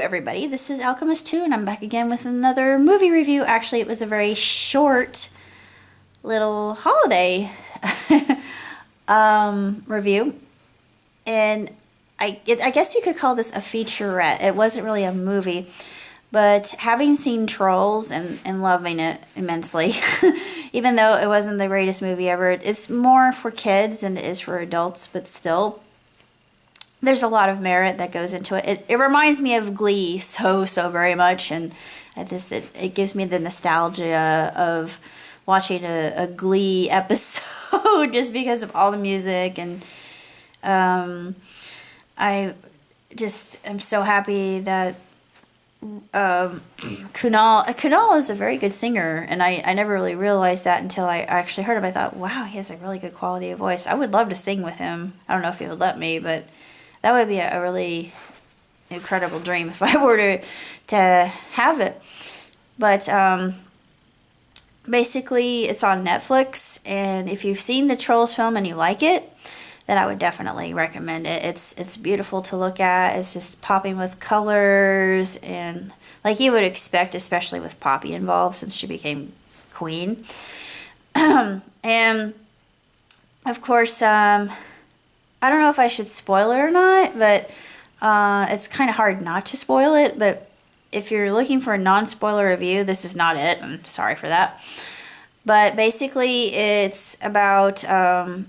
everybody, this is Alchemist 2 and I'm back again with another movie review. Actually, it was a very short little holiday review, and I guess you could call this a featurette. It wasn't really a movie, but having seen Trolls and loving it immensely, even though it wasn't the greatest movie ever, it's more for kids than it is for adults, but still, there's a lot of merit that goes into it. It reminds me of Glee so very much, and it gives me the nostalgia of watching a Glee episode just because of all the music, and I just am so happy that Kunal is a very good singer, and I never really realized that until I actually heard him. I thought, wow, he has a really good quality of voice. I would love to sing with him. I don't know if he would let me, but that would be a really incredible dream if I were to have it. But basically, it's on Netflix, and if you've seen the Trolls film and you like it, then I would definitely recommend it. It's beautiful to look at. It's just popping with colors, and like you would expect, especially with Poppy involved since she became queen. And of course, I don't know if I should spoil it or not, but it's kind of hard not to spoil it. But if you're looking for a non-spoiler review, this is not it. I'm sorry for that. But basically, it's about,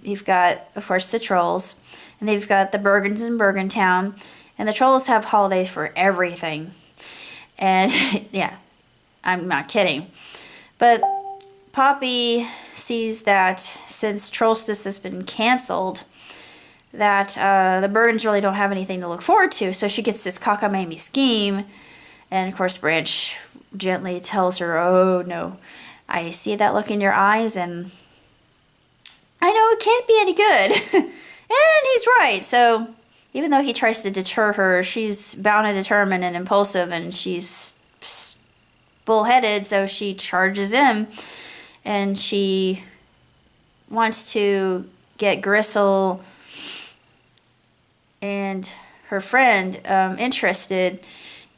you've got, of course, the Trolls, and they've got the Bergens in Bergentown, and the Trolls have holidays for everything. And, yeah, I'm not kidding. But Poppy sees that since Trollstice has been canceled, that the Bergens really don't have anything to look forward to, so she gets this cockamamie scheme, and of course Branch gently tells her, oh no, I see that look in your eyes, and I know it can't be any good. And he's right. So even though he tries to deter her, she's bound and determined and impulsive, and she's bullheaded, so she charges him, and she wants to get Gristle and her friend interested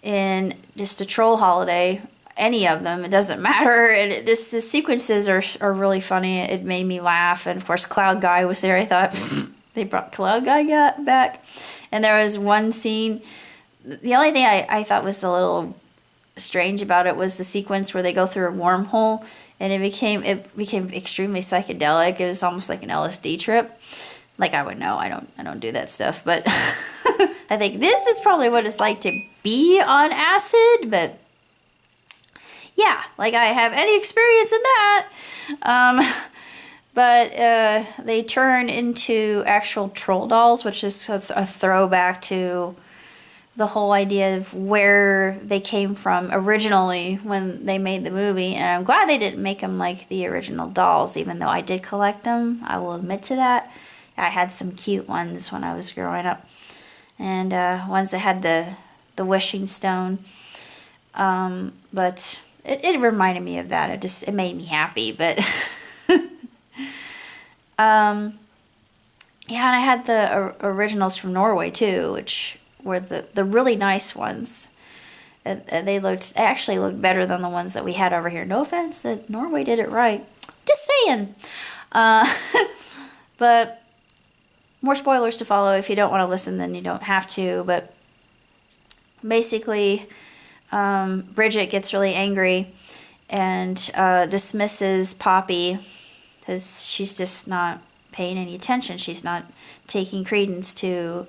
in just a troll holiday. Any of them, it doesn't matter. And the sequences are really funny. It made me laugh, and of course Cloud Guy was there. I thought they brought Cloud Guy back. And there was one scene, the only thing I thought was a little strange about it was the sequence where they go through a wormhole, and it became extremely psychedelic. It was almost like an LSD trip. Like, I would know, I don't do that stuff, but I think this is probably what it's like to be on acid. But yeah, like, I have any experience in that. But they turn into actual troll dolls, which is a throwback to the whole idea of where they came from originally when they made the movie. And I'm glad they didn't make them like the original dolls, even though I did collect them. I will admit to that. I had some cute ones when I was growing up, and ones that had the wishing stone. But it reminded me of that. It made me happy. But yeah, and I had the originals from Norway too, which were the really nice ones. They actually looked better than the ones that we had over here. No offense, that Norway did it right. Just saying. But more spoilers to follow. If you don't want to listen, then you don't have to. But basically, Bridget gets really angry and dismisses Poppy because she's just not paying any attention. She's not taking credence to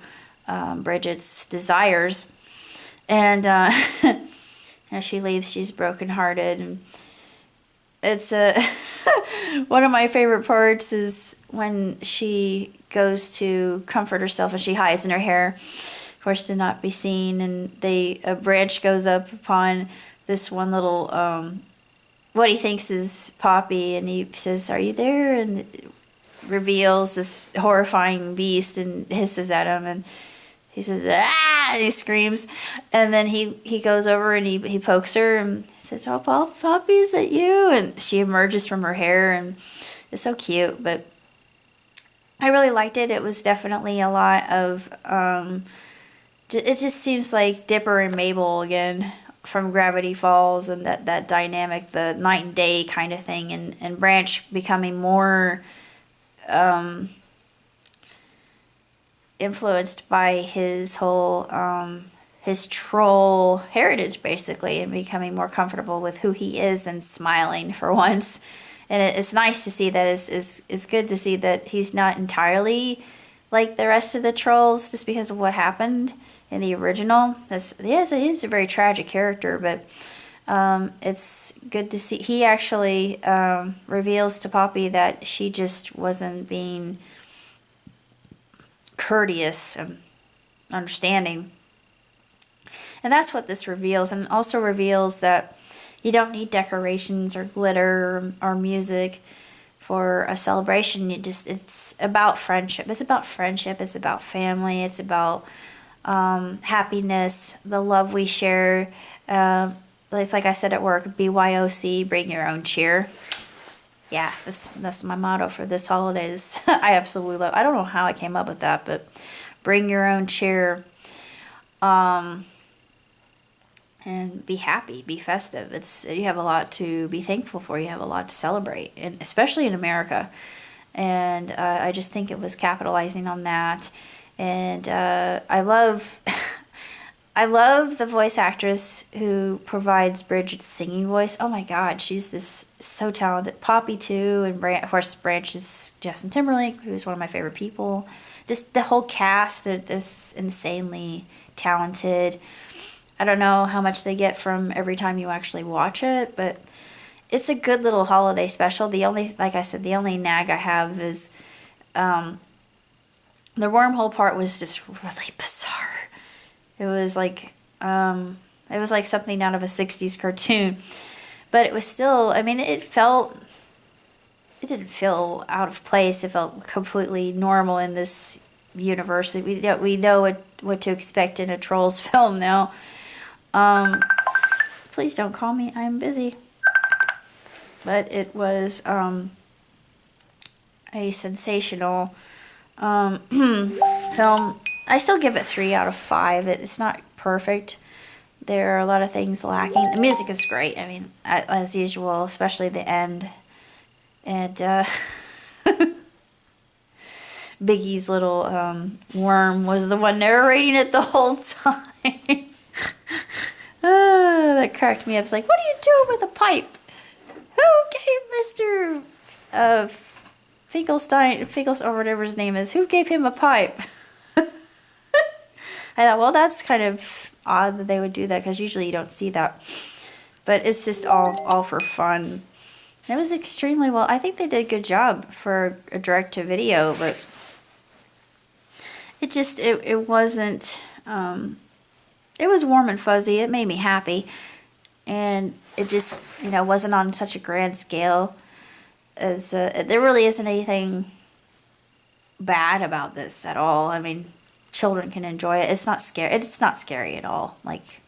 Bridget's desires. And as she leaves, she's brokenhearted. And it's one of my favorite parts is when she goes to comfort herself and she hides in her hair, of course, to not be seen. And a branch goes up upon this one little what he thinks is Poppy, and he says, "Are you there?" And it reveals this horrifying beast and hisses at him, and he says, "Ah!" and he screams, and then he goes over and he pokes her and says, "Oh, Poppy, is that you?" And she emerges from her hair, and it's so cute. But I really liked it. It was definitely a lot of it just seems like Dipper and Mabel again from Gravity Falls, and that dynamic, the night and day kind of thing, and Branch becoming more influenced by his whole his troll heritage basically, and becoming more comfortable with who he is and smiling for once. And it's nice to see that. It's good to see that he's not entirely like the rest of the trolls just because of what happened in the original. Yes, it is a very tragic character, but it's good to see. He actually reveals to Poppy that she just wasn't being courteous and understanding. And that's what this reveals, and also reveals that you don't need decorations or glitter or music for a celebration. It's about friendship. It's about friendship. It's about family. It's about happiness, the love we share. It's like I said at work, BYOC, bring your own cheer. Yeah, that's my motto for this holidays. I absolutely love. I don't know how I came up with that, but bring your own cheer. And be happy, be festive. You have a lot to be thankful for. You have a lot to celebrate, and especially in America. And I just think it was capitalizing on that. And I love, I love the voice actress who provides Bridget's singing voice. Oh my God, she's so talented. Poppy too, and of course Branch is Justin Timberlake, who's one of my favorite people. Just the whole cast is insanely talented. I don't know how much they get from every time you actually watch it, but it's a good little holiday special. Like I said, the only nag I have is the wormhole part was just really bizarre. It was like something out of a 60s cartoon, but it was still, I mean, it didn't feel out of place. It felt completely normal in this universe. We know what to expect in a Trolls film now. Please don't call me. I'm busy. But it was a sensational film. I still give it 3 out of 5. It's not perfect. There are a lot of things lacking. The music is great. I mean, as usual, especially the end. And Biggie's little worm was the one narrating it the whole time. That cracked me up. It's like, what are you doing with a pipe? Who gave Mr. Finkelstein, or whatever his name is, who gave him a pipe? I thought, well, that's kind of odd that they would do that, because usually you don't see that. But it's just all for fun. It was extremely well. I think they did a good job for a direct-to-video, but it wasn't... it was warm and fuzzy. It made me happy. And it just, wasn't on such a grand scale. As there really isn't anything bad about this at all. I mean, children can enjoy it. It's not scary. It's not scary at all. Like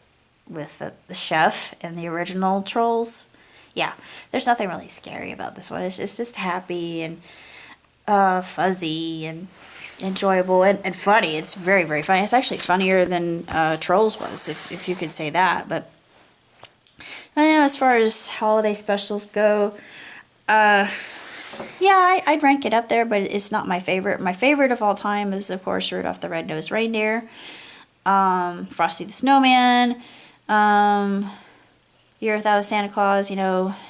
with the chef and the original Trolls. Yeah, there's nothing really scary about this one. It's just happy and fuzzy and enjoyable and funny. It's very, very funny. It's actually funnier than Trolls was, if you could say that. But as far as holiday specials go, yeah, I'd rank it up there, but it's not my favorite. My favorite of all time is, of course, Rudolph the Red-Nosed Reindeer, Frosty the Snowman, Year Without a Santa Claus,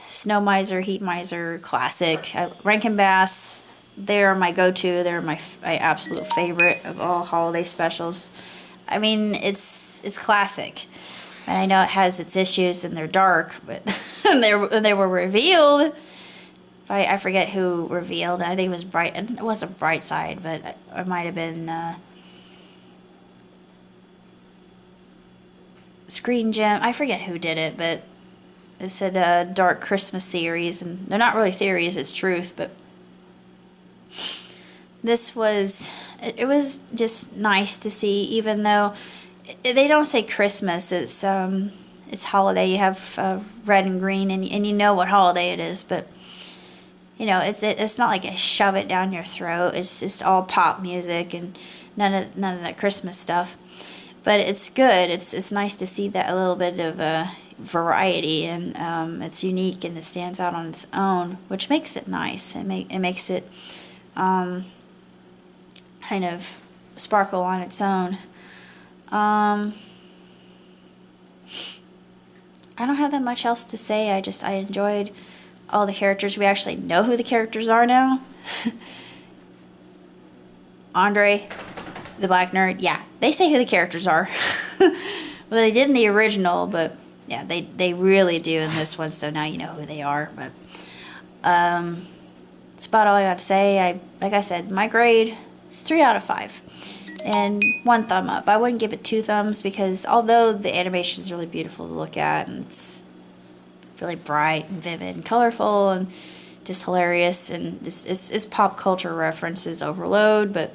Snow Miser, Heat Miser, classic. Rankin Bass, they're my go-to. They're my absolute favorite of all holiday specials. I mean, it's classic. And I know it has its issues and they're dark, but they were revealed. I forget who revealed. I think it was It wasn't Brightside, but it might have been Screen Gem. I forget who did it, but it said dark Christmas theories, and they're not really theories. It's truth, but this was it was just nice to see, even though they don't say Christmas. It's holiday. You have red and green, and you know what holiday it is, but it's not like a shove it down your throat. It's just all pop music and none of that Christmas stuff. but it's good. It's nice to see that a little bit of variety, and it's unique and it stands out on its own, which makes it nice. It makes it kind of sparkle on its own. I don't have that much else to say. I enjoyed all the characters. We actually know who the characters are now. Andre, the black nerd, yeah, they say who the characters are. Well, they did in the original, but yeah, they really do in this one, so now you know who they are. But that's about all I got to say. Like I said, my grade is 3 out of 5. And 1 thumb up. I wouldn't give it 2 thumbs because although the animation is really beautiful to look at and it's really bright and vivid and colorful and just hilarious and it's pop culture references overload, but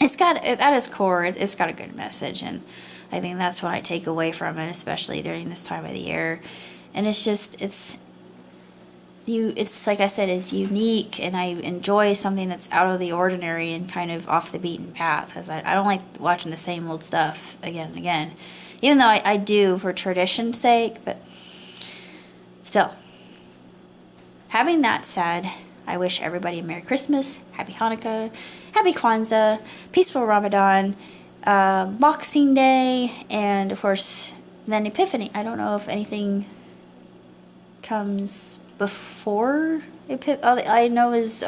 it's got, at its core, it's got a good message, and I think that's what I take away from it, especially during this time of the year. And it's just, it's like I said, it's unique, and I enjoy something that's out of the ordinary and kind of off the beaten path, because I don't like watching the same old stuff again and again, even though I do for tradition's sake. But still, having that said, I wish everybody a Merry Christmas, Happy Hanukkah, Happy Kwanzaa, peaceful Ramadan, Boxing Day, and of course then Epiphany. I don't know if anything comes before all I know is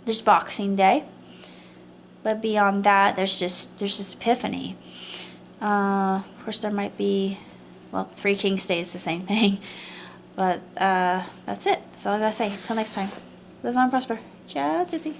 there's Boxing Day, but beyond that there's just Epiphany. Of course there might be, well, Three Kings Day is the same thing, but that's it. That's all I gotta say. Until next time, live on and prosper. Ciao, Tootsie.